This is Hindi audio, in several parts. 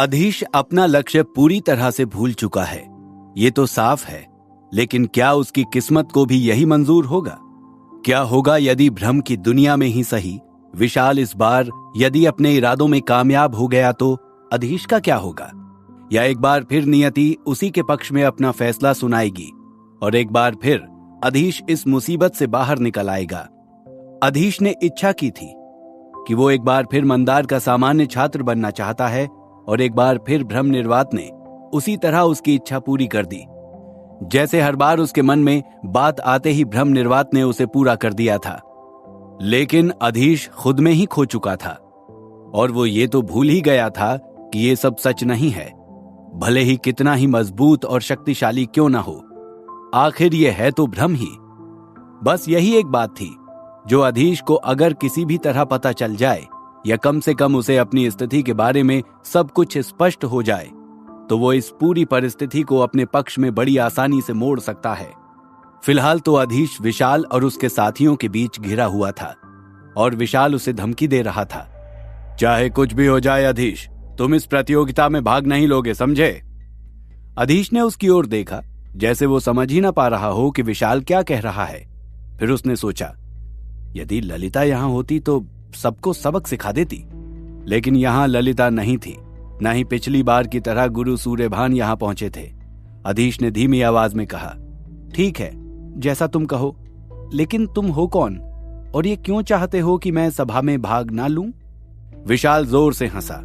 अधीश अपना लक्ष्य पूरी तरह से भूल चुका है, ये तो साफ है। लेकिन क्या उसकी किस्मत को भी यही मंजूर होगा? क्या होगा यदि भ्रम की दुनिया में ही सही विशाल इस बार यदि अपने इरादों में कामयाब हो गया तो अधीश का क्या होगा? या एक बार फिर नियति उसी के पक्ष में अपना फैसला सुनाएगी और एक बार फिर अधीश इस मुसीबत से बाहर निकल आएगा। अधीश ने इच्छा की थी कि वो एक बार फिर मंदार का सामान्य छात्र बनना चाहता है और एक बार फिर भ्रम निर्वात ने उसी तरह उसकी इच्छा पूरी कर दी, जैसे हर बार उसके मन में बात आते ही भ्रम निर्वात ने उसे पूरा कर दिया था। लेकिन अधीश खुद में ही खो चुका था और वो ये तो भूल ही गया था कि ये सब सच नहीं है, भले ही कितना ही मजबूत और शक्तिशाली क्यों ना हो, आखिर ये है तो भ्रम ही। बस यही एक बात थी जो अधीश को अगर किसी भी तरह पता चल जाए या कम से कम उसे अपनी स्थिति के बारे में सब कुछ स्पष्ट हो जाए तो वो इस पूरी परिस्थिति को अपने पक्ष में बड़ी आसानी से मोड़ सकता है। फिलहाल तो अधीश विशाल और उसके साथियों के बीच घिरा हुआ था और विशाल उसे धमकी दे रहा था, चाहे कुछ भी हो जाए अधीश, तुम इस प्रतियोगिता में भाग नहीं लोगे, समझे? अधीश ने उसकी ओर देखा जैसे वो समझ ही ना पा रहा हो कि विशाल क्या कह रहा है। फिर उसने सोचा, यदि ललिता यहां होती तो सबको सबक सिखा देती, लेकिन यहां ललिता नहीं थी, न ही पिछली बार की तरह गुरु सूर्यभान यहां पहुंचे थे। अधीश ने धीमी आवाज में कहा, ठीक है, जैसा तुम कहो, लेकिन तुम हो कौन और ये क्यों चाहते हो कि मैं सभा में भाग ना लूं? विशाल जोर से हंसा।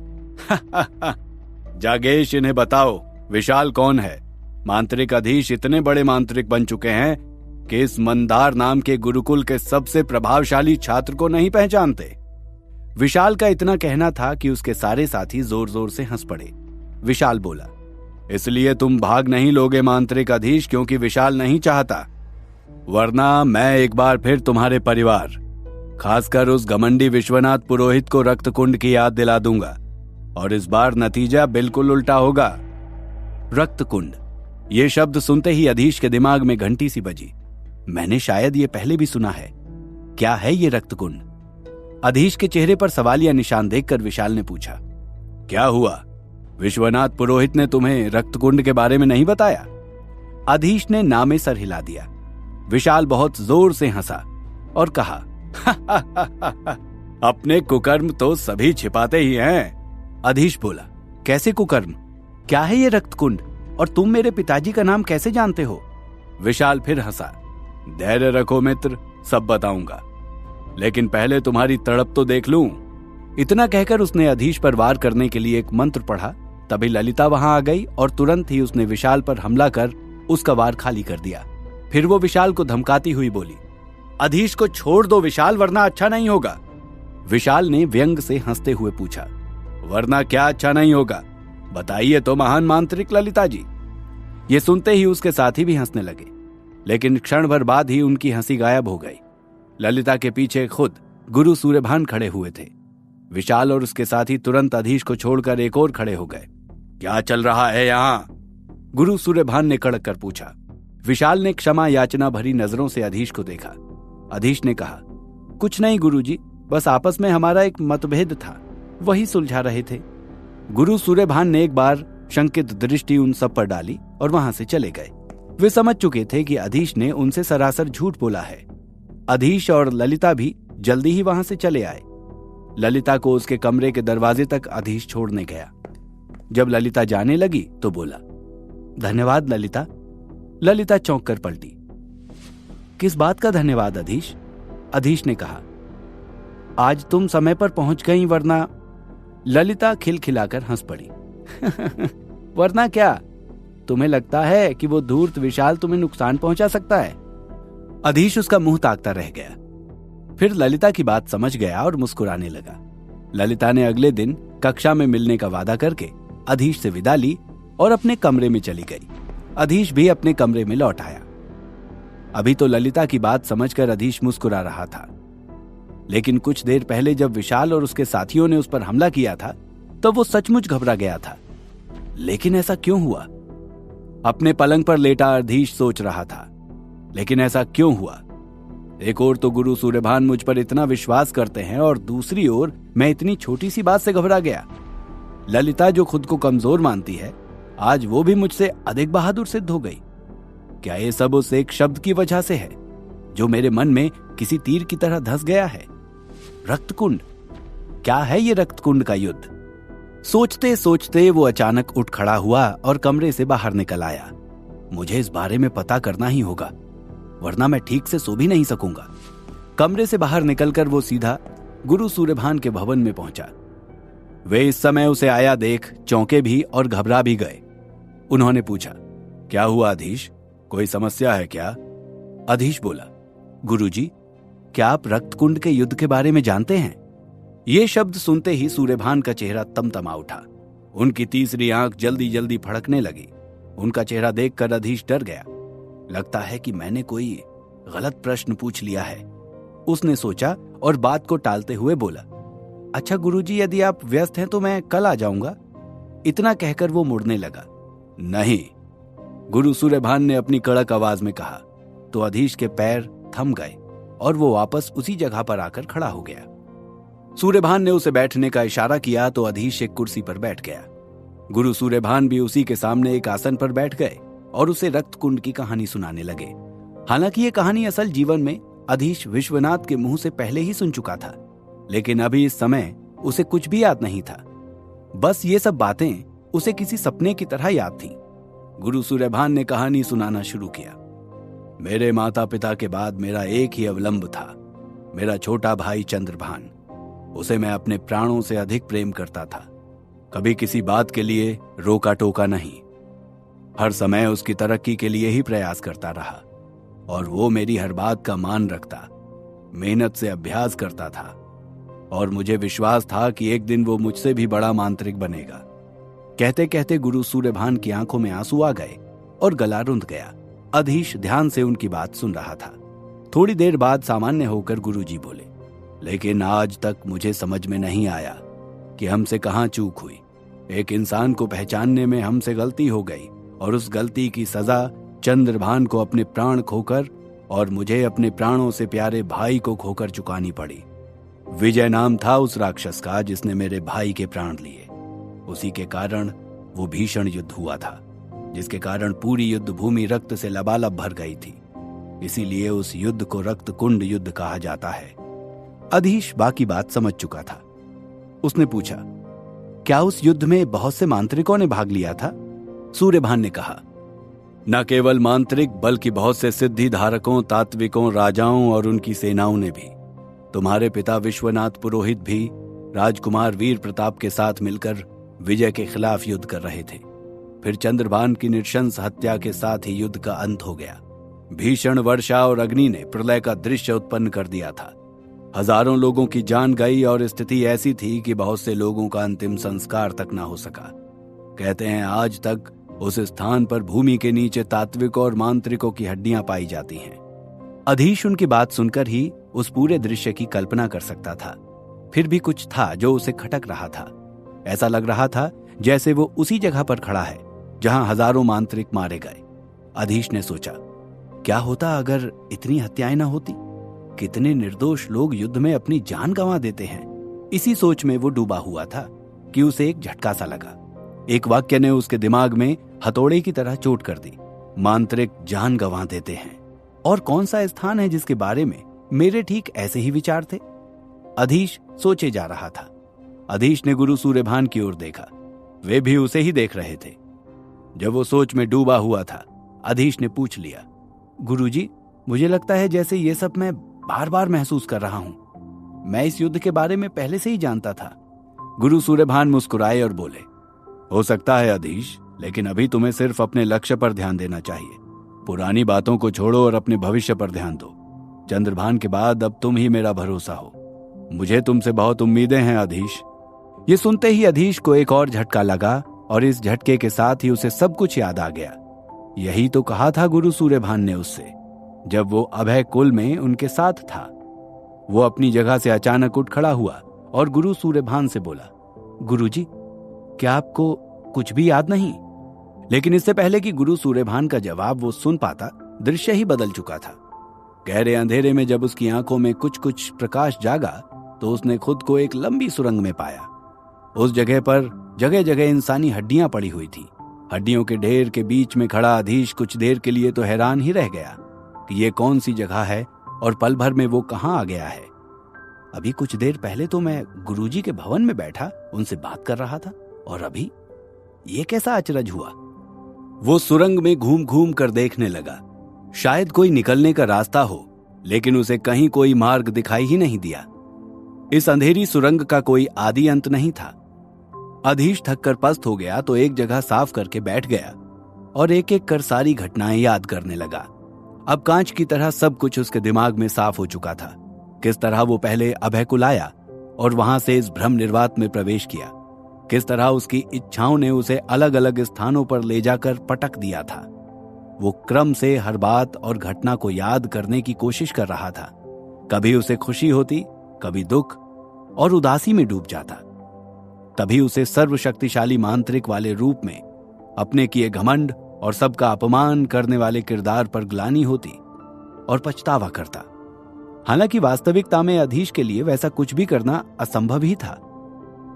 जागेश, इन्हें बताओ विशाल कौन है? मांत्रिक अधीश इतने बड़े मांत्रिक बन चुके हैं कि इस मंदार नाम के गुरुकुल के सबसे प्रभावशाली छात्र को नहीं पहचानते। विशाल का इतना कहना था कि उसके सारे साथी जोर जोर से हंस पड़े। विशाल बोला, इसलिए तुम भाग नहीं लोगे मांत्रिक अधीश क्योंकि विशाल नहीं चाहता, वरना मैं एक बार फिर तुम्हारे परिवार, खासकर उस घमंडी विश्वनाथ पुरोहित को रक्त कुंड की याद दिला दूंगा और इस बार नतीजा बिल्कुल उल्टा होगा। रक्त कुंड, ये शब्द सुनते ही अधीश के दिमाग में घंटी सी बजी। मैंने शायद ये पहले भी सुना है, क्या है ये रक्त कुंड? अधीश के चेहरे पर सवालिया निशान देखकर विशाल ने पूछा, क्या हुआ, विश्वनाथ पुरोहित ने तुम्हें रक्त कुंड के बारे में नहीं बताया? अधीश ने ना में सर हिला दिया। विशाल बहुत जोर से हंसा और कहा, अपने कुकर्म तो सभी छिपाते ही हैं। अधीश बोला, कैसे कुकर्म? क्या है ये रक्त कुंड और तुम मेरे पिताजी का नाम कैसे जानते हो? विशाल फिर हंसा। धैर्य रखो मित्र, सब बताऊंगा, लेकिन पहले तुम्हारी तड़प तो देख लूं। इतना कहकर उसने अधीश पर वार करने के लिए एक मंत्र पढ़ा। तभी ललिता वहां आ गई और तुरंत ही उसने विशाल पर हमला कर उसका वार खाली कर दिया। फिर वो विशाल को धमकाती हुई बोली, अधीश को छोड़ दो विशाल, वरना अच्छा नहीं होगा। विशाल ने व्यंग से हंसते हुए पूछा, वरना क्या अच्छा नहीं होगा? बताइए तो महान मांत्रिक ललिता जी। ये सुनते ही उसके साथी भी हंसने लगे, लेकिन क्षण भर बाद ही उनकी हंसी गायब हो गई। ललिता के पीछे खुद गुरु सूर्यभान खड़े हुए थे। विशाल और उसके साथी तुरंत अधीश को छोड़कर एक और खड़े हो गए। क्या चल रहा है यहाँ? गुरु सूर्यभान ने कड़क कर पूछा। विशाल ने क्षमा याचना भरी नजरों से अधीश को देखा। अधीश ने कहा, कुछ नहीं गुरुजी, बस आपस में हमारा एक मतभेद था, वही सुलझा रहे थे। गुरु सूर्यभान ने एक बार शंकित दृष्टि उन सब पर डाली और वहां से चले गए। वे समझ चुके थे कि अधीश ने उनसे सरासर झूठ बोला है। अधीश और ललिता भी जल्दी ही वहां से चले आए। ललिता को उसके कमरे के दरवाजे तक अधीश छोड़ने गया। जब ललिता जाने लगी तो बोला, धन्यवाद ललिता। ललिता चौंक कर पलटी। किस बात का धन्यवाद अधीश? अधीश ने कहा, आज तुम समय पर पहुंच गई, वरना। ललिता खिलखिलाकर हंस पड़ी। वरना क्या? तुम्हें लगता है कि वो धूर्त विशाल तुम्हें नुकसान पहुंचा सकता है? अधीश उसका मुंह ताकता रह गया। फिर ललिता की बात समझ गया और मुस्कुराने लगा। ललिता ने अगले दिन कक्षा में मिलने का वादा करके अधीश से विदा ली और अपने कमरे में चली गई। अधीश भी अपने कमरे में लौट आया। अभी तो ललिता की बात समझकर अधीश मुस्कुरा रहा था, लेकिन कुछ देर पहले जब विशाल और उसके साथियों ने उस पर हमला किया था तब वो सचमुच घबरा गया था। लेकिन ऐसा क्यों हुआ? अपने पलंग पर लेटा अधीश सोच रहा था, लेकिन ऐसा क्यों हुआ? एक ओर तो गुरु सूर्यभान मुझ पर इतना विश्वास करते हैं और दूसरी ओर मैं इतनी छोटी सी बात से घबरा गया। ललिता जो खुद को कमजोर मानती है, आज वो भी मुझसे अधिक बहादुर सिद्ध हो गई। क्या ये सब उस एक शब्द की वजह से है जो मेरे मन में किसी तीर की तरह धंस गया है? रक्तकुंड, क्या है ये रक्तकुंड का युद्ध? सोचते सोचते वो अचानक उठ खड़ा हुआ और कमरे से बाहर निकल आया। मुझे इस बारे में पता करना ही होगा, वरना मैं ठीक से सो भी नहीं सकूंगा। कमरे से बाहर निकलकर वो सीधा गुरु सूर्यभान के भवन में पहुंचा। वे इस समय उसे आया देख चौंके भी और घबरा भी गए। उन्होंने पूछा, क्या हुआ अधीश, कोई समस्या है क्या? अधीश बोला, गुरुजी, क्या आप रक्तकुंड के युद्ध के बारे में जानते हैं? ये शब्द सुनते ही सूर्यभान का चेहरा तमतमा उठा। उनकी तीसरी आंख जल्दी जल्दी फड़कने लगी। उनका चेहरा देखकर अधीश डर गया। लगता है कि मैंने कोई गलत प्रश्न पूछ लिया है, उसने सोचा और बात को टालते हुए बोला, अच्छा गुरुजी, यदि आप व्यस्त हैं तो मैं कल आ जाऊंगा। इतना कहकर वो मुड़ने लगा। नहीं, गुरु सूर्यभान ने अपनी कड़क आवाज में कहा। तो अधीश के पैर थम गए और वो वापस उसी जगह पर आकर खड़ा हो गया। सूर्यभान ने उसे बैठने का इशारा किया तो अधीश एक कुर्सी पर बैठ गया। गुरु सूर्यभान भी उसी के सामने एक आसन पर बैठ गए और उसे रक्तकुंड की कहानी सुनाने लगे। हालांकि ये कहानी असल जीवन में अधीश विश्वनाथ के मुंह से पहले ही सुन चुका था, लेकिन अभी इस समय उसे कुछ भी याद नहीं था। बस ये सब बातें उसे किसी सपने की तरह याद थीं। गुरु सूर्यभान ने कहानी सुनाना शुरू किया। मेरे माता पिता के बाद मेरा एक ही अवलंब था, मेरा छोटा भाई चंद्रभान। उसे मैं अपने प्राणों से अधिक प्रेम करता था। कभी किसी बात के लिए रोका टोका नहीं। हर समय उसकी तरक्की के लिए ही प्रयास करता रहा और वो मेरी हर बात का मान रखता, मेहनत से अभ्यास करता था और मुझे विश्वास था कि एक दिन वो मुझसे भी बड़ा मांत्रिक बनेगा। कहते कहते गुरु सूर्यभान की आंखों में आंसू आ गए और गला रुंध गया। अधीश ध्यान से उनकी बात सुन रहा था। थोड़ी देर बाद सामान्य होकर गुरुजी बोले, लेकिन आज तक मुझे समझ में नहीं आया कि हमसे कहां चूक हुई। एक इंसान को पहचानने में हमसे गलती हो गई और उस गलती की सजा चंद्रभान को अपने प्राण खोकर और मुझे अपने प्राणों से प्यारे भाई को खोकर चुकानी पड़ी। विजय नाम था उस राक्षस का जिसने मेरे भाई के प्राण लिए। उसी के कारण वो भीषण युद्ध हुआ था, जिसके कारण पूरी युद्ध भूमि रक्त से लबालब भर गई थी। इसीलिए उस युद्ध को रक्तकुंड युद्ध कहा जाता है। अधीश बाकी बात समझ चुका था। उसने पूछा, क्या उस युद्ध में बहुत से मांत्रिकों ने भाग लिया था? सूर्यभान ने कहा, न केवल मांत्रिक बल्कि बहुत से सिद्धि धारकों, तात्विकों, राजाओं और उनकी सेनाओं ने भी। तुम्हारे पिता विश्वनाथ पुरोहित भी राजकुमार वीर प्रताप के साथ मिलकर विजय के खिलाफ युद्ध कर रहे थे। फिर चंद्रभान की नृशंस हत्या के साथ ही युद्ध का अंत हो गया। भीषण वर्षा और अग्नि ने प्रलय का दृश्य उत्पन्न कर दिया था। हजारों लोगों की जान गई और स्थिति ऐसी थी कि बहुत से लोगों का अंतिम संस्कार तक ना हो सका। कहते हैं आज तक उस स्थान पर भूमि के नीचे तात्विकों और मांत्रिकों की हड्डियां पाई जाती हैं। अधीश उनकी बात सुनकर ही उस पूरे दृश्य की कल्पना कर सकता था। फिर भी कुछ था जो उसे खटक रहा था। ऐसा लग रहा था जैसे वो उसी जगह पर खड़ा है जहां हजारों मांत्रिक मारे गए। अधीश ने सोचा, क्या होता अगर इतनी हत्याएं ना होती? कितने निर्दोष लोग युद्ध में अपनी जान गंवा देते हैं। इसी सोच में वो डूबा हुआ था कि उसे एक झटका सा लगा। एक वाक्य ने उसके दिमाग में हथौड़े की तरह चोट कर दी। मांत्रिक जान गंवा देते हैं, और कौन सा स्थान है जिसके बारे में मेरे ठीक ऐसे ही विचार थे? अधीश सोचे जा रहा था। अधीश ने गुरु सूर्यभान की ओर देखा। वे भी उसे ही देख रहे थे। जब वो सोच में डूबा हुआ था, अधीश ने पूछ लिया, गुरुजी, मुझे लगता है जैसे ये सब मैं बार बार महसूस कर रहा हूं। मैं इस युद्ध के बारे में पहले से ही जानता था। गुरु सूर्यभान मुस्कुराए और बोले, हो सकता है अधीश, लेकिन अभी तुम्हें सिर्फ अपने लक्ष्य पर ध्यान देना चाहिए। पुरानी बातों को छोड़ो और अपने भविष्य पर ध्यान दो। चंद्रभान के बाद अब तुम ही मेरा भरोसा हो। मुझे तुमसे बहुत उम्मीदें हैं अधीश। ये सुनते ही अधीश को एक और झटका लगा और इस झटके के साथ ही उसे सब कुछ याद आ गया। यही तो कहा था गुरु सूर्यभान ने उससे जब वो अभय कुल में उनके साथ था। वो अपनी जगह से अचानक उठ खड़ा हुआ और गुरु सूर्यभान से बोला, गुरुजी, क्या आपको कुछ भी याद नहीं? लेकिन इससे पहले कि गुरु सूर्यभान का जवाब वो सुन पाता, दृश्य ही बदल चुका था। गहरे अंधेरे में जब उसकी आंखों में कुछ कुछ प्रकाश जागा तो उसने खुद को एक लंबी सुरंग में पाया। उस जगह पर जगह जगह इंसानी हड्डियां पड़ी हुई थी। हड्डियों के ढेर के बीच में खड़ा अधीश कुछ देर के लिए तो हैरान ही रह गया कि ये कौन सी जगह है और पल भर में वो कहां आ गया है। अभी कुछ देर पहले तो मैं गुरुजी के भवन में बैठा उनसे बात कर रहा था, और अभी ये कैसा अचरज हुआ। वो सुरंग में घूम घूम कर देखने लगा, शायद कोई निकलने का रास्ता हो, लेकिन उसे कहीं कोई मार्ग दिखाई ही नहीं दिया। इस अंधेरी सुरंग का कोई आदि अंत नहीं था। अधीश थक कर पस्त हो गया तो एक जगह साफ करके बैठ गया और एक एक कर सारी घटनाएं याद करने लगा। अब कांच की तरह सब कुछ उसके दिमाग में साफ हो चुका था। किस तरह वो पहले अभय को लाया और वहां से इस भ्रम निर्वात में प्रवेश किया, किस तरह उसकी इच्छाओं ने उसे अलग अलग स्थानों पर ले जाकर पटक दिया था। वो क्रम से हर बात और घटना को याद करने की कोशिश कर रहा था। कभी उसे खुशी होती, कभी दुख और उदासी में डूब जाता। तभी उसे सर्वशक्तिशाली मांत्रिक वाले रूप में अपने किए घमंड और सबका अपमान करने वाले किरदार पर ग्लानि होती और पछतावा करता। हालांकि वास्तविकता में अधीश के लिए वैसा कुछ भी करना असंभव ही था,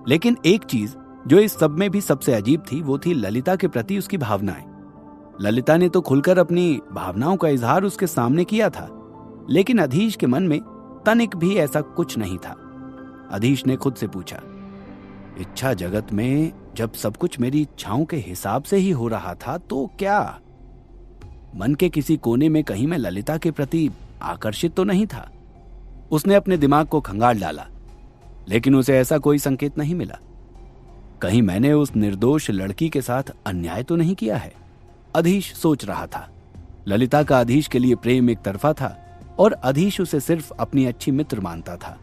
लेकिन एक चीज जो इस सब में भी सबसे अजीब थी वो थी ललिता के प्रति उसकी भावनाएं। ललिता ने तो खुलकर अपनी भावनाओं का इजहार उसके सामने किया था, लेकिन अधीश के मन में तनिक भी ऐसा कुछ नहीं था। अधीश ने खुद से पूछा, इच्छा जगत में जब सब कुछ मेरी इच्छाओं के हिसाब से ही हो रहा था तो क्या मन के किसी कोने में कहीं मैं ललिता के प्रति आकर्षित तो नहीं था? उसने अपने दिमाग को खंगाल डाला, लेकिन उसे ऐसा कोई संकेत नहीं मिला। कहीं मैंने उस निर्दोष लड़की के साथ अन्याय तो नहीं किया है? अधीश सोच रहा था। ललिता का अधीश के लिए प्रेम एक तरफा था और अधीश उसे सिर्फ अपनी अच्छी मित्र मानता था।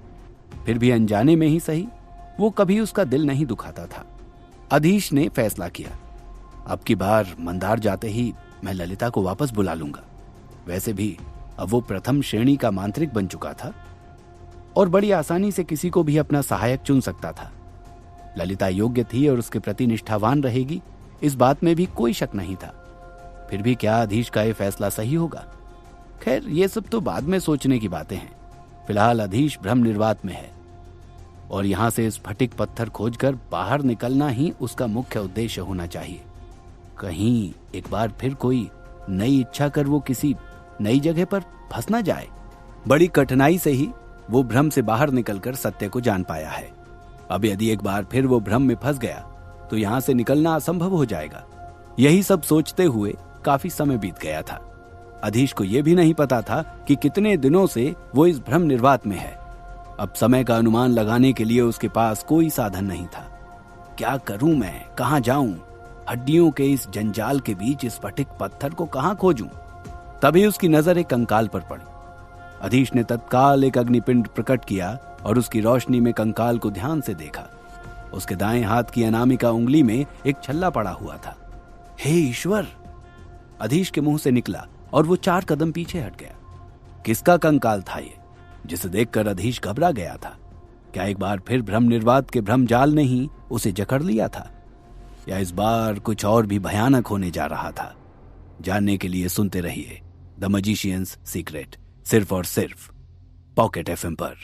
फिर भी अनजाने में ही सही, वो कभी उसका दिल नहीं दुखाता था। अधीश ने फैसला किया, अब की बार मंदार जाते ही मैं ललिता को वापस बुला लूंगा। वैसे भी अब वो प्रथम श्रेणी का मांत्रिक बन चुका था और बड़ी आसानी से किसी को भी अपना सहायक चुन सकता था। ललिता योग्य थी और उसके प्रति निष्ठावान रहेगी, इस बात में भी कोई शक नहीं था। फिर भी क्या अधीश का यह फैसला सही होगा? खैर, ये सब तो बाद में सोचने की बातें हैं। फिलहाल अधीश भ्रम निर्वात में है और यहां से स्फटिक पत्थर खोजकर बाहर निकलना ही उसका मुख्य उद्देश्य होना चाहिए। कहीं एक बार फिर कोई नई इच्छा कर वो किसी नई जगह पर फंस ना जाए। बड़ी कठिनाई से ही वो भ्रम से बाहर निकलकर सत्य को जान पाया है। अब यदि एक बार फिर वो भ्रम में फंस गया तो यहां से निकलना असंभव हो जाएगा। यही सब सोचते हुए काफी समय बीत गया था। अधीश को यह भी नहीं पता था कि कितने दिनों से वो इस भ्रम निर्वात में है। अब समय का अनुमान लगाने के लिए उसके पास कोई साधन नहीं था। क्या करूं मैं, कहां जाऊं? हड्डियों के इस जंजाल के बीच स्फटिक पत्थर को कहां खोजूं? तभी उसकी नजर एक कंकाल पर पड़ी। अधीश ने तत्काल एक अग्निपिंड प्रकट किया और उसकी रोशनी में कंकाल को ध्यान से देखा। उसके दाएं हाथ की अनामिका उंगली में एक छल्ला पड़ा हुआ था। हे ईश्वर! अधीश के मुंह से निकला और वो 4 कदम पीछे हट गया। किसका कंकाल था ये, जिसे देखकर अधीश घबरा गया था? क्या एक बार फिर भ्रम निर्वात के भ्रम जाल ने ही उसे जकड़ लिया था, या इस बार कुछ और भी भयानक होने जा रहा था? जानने के लिए सुनते रहिए द मैजिशियंस सीक्रेट, सिर्फ और सिर्फ पॉकेट FM पर।